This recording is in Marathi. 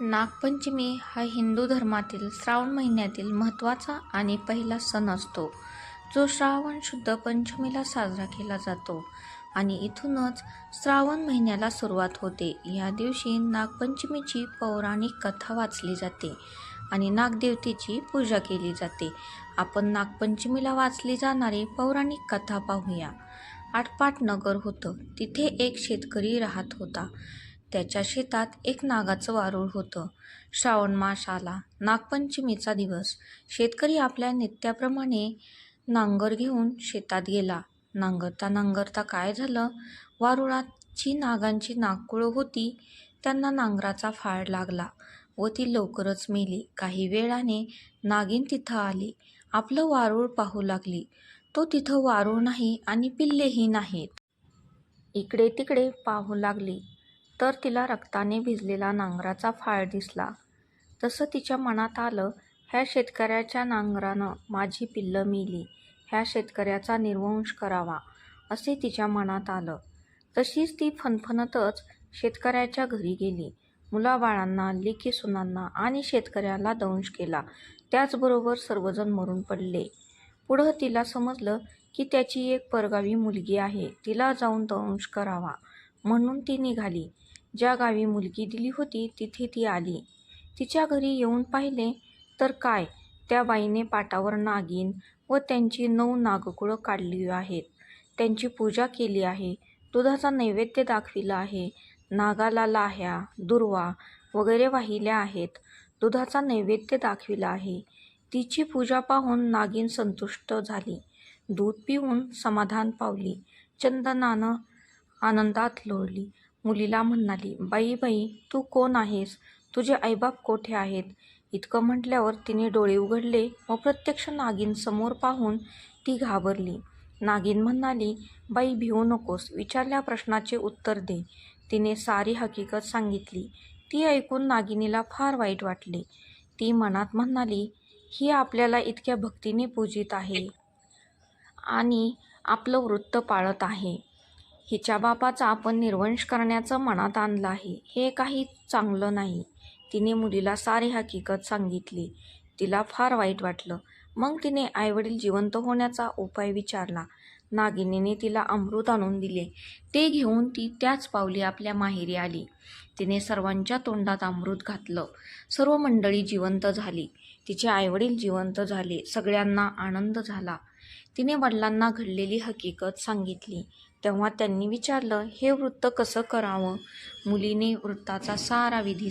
नागपंचमी हा हिंदू धर्मातील श्रावण महिन्यातील महत्त्वाचा आणि पहिला सण असतो, जो श्रावण शुद्ध पंचमीला साजरा केला जातो आणि इथूनच श्रावण महिन्याला सुरुवात होते. या दिवशी नागपंचमीची पौराणिक कथा वाचली जाते आणि नागदेवतेची पूजा केली जाते. आपण नागपंचमीला वाचली जाणारी पौराणिक कथा पाहूया. आटपाट नगर होतं. तिथे एक शेतकरी राहत होता. त्याच्या शेतात एक नागाचं वारूळ होतं. श्रावण मास आला. नागपंचमीचा दिवस. शेतकरी आपल्या नित्याप्रमाणे नांगर घेऊन शेतात गेला. नांगरता नांगरता काय झालं, वारुळाची नागांची नाककुळं होती, त्यांना नांगराचा फाळ लागला व ती लवकरच मेली. काही वेळाने नागिन तिथं आली. आपलं वारूळ पाहू लागली. तो तिथं वारूळ नाही आणि पिल्लेही नाहीत. इकडे तिकडे पाहू लागली तर तिला रक्ताने भिजलेला नांगराचा फाळ दिसला. तसं तिच्या मनात आलं, ह्या शेतकऱ्याच्या नांगरानं माझी पिल्लं मेली, ह्या शेतकऱ्याचा निर्वंश करावा, असे तिच्या मनात आलं. तशीच ती फणफणतच शेतकऱ्याच्या घरी गेली. मुलाबाळांना, लेकीसुनांना आणि शेतकऱ्याला दंश केला. त्याचबरोबर सर्वजण मरून पडले. पुढं तिला समजलं की त्याची एक परगावी मुलगी आहे, तिला जाऊन दंश करावा, म्हणून ती निघाली. ज्या गावी मुलगी दिली होती तिथे ती आली. तिच्या घरी येऊन पाहिले तर काय, त्या बाईने पाटावर नागिन व त्यांची 9 नागकुळं काढली आहेत. त्यांची पूजा केली आहे. दुधाचा नैवेद्य दाखविला आहे. नागाला लाह्या, दुर्वा वगैरे वाहिल्या आहेत. दुधाचा नैवेद्य दाखविला आहे. तिची पूजा पाहून नागिन संतुष्ट झाली. दूध पिऊन समाधान पावली. चंदनानं आनंदात लोळली. मुलीला म्हणाली, बाई बाई, तू कोण आहेस? तुझे आईबाप कोठे आहेत? इतकं म्हटल्यावर तिने डोळे उघडले व प्रत्यक्ष नागिन समोर पाहून ती घाबरली. नागिन म्हणाली, बाई भिवू नकोस, विचारल्या प्रश्नाचे उत्तर दे. तिने सारी हकीकत सांगितली. ती ऐकून नागिनीला फार वाईट वाटले. ती मनात म्हणाली, ही आपल्याला इतक्या भक्तीने पूजित आहे आणि आपलं वृत्त पाळत आहे. हिच्या बापाचा आपण निर्वंश करण्याचं मनात आणलं आहे. हे काही चांगलं नाही. तिने मुलीला सारी हकीकत सांगितली. तिला फार वाईट वाटलं. मग तिने आईवडील जिवंत होण्याचा उपाय विचारला. नागिनीने तिला अमृत आणून दिले. ते घेऊन ती त्याच पावली आपल्या माहेरी आली. तिने सर्वांच्या तोंडात अमृत घातलं. सर्व मंडळी जिवंत झाली. तिचे आईवडील जिवंत झाले. सगळ्यांना आनंद झाला. तिने वडिलांना घडलेली हकीकत सांगितली. तेव्हा त्यांनी विचारलं, हे वृत्त कसं करावं? मुलीने वृत्ताचा सारा विधी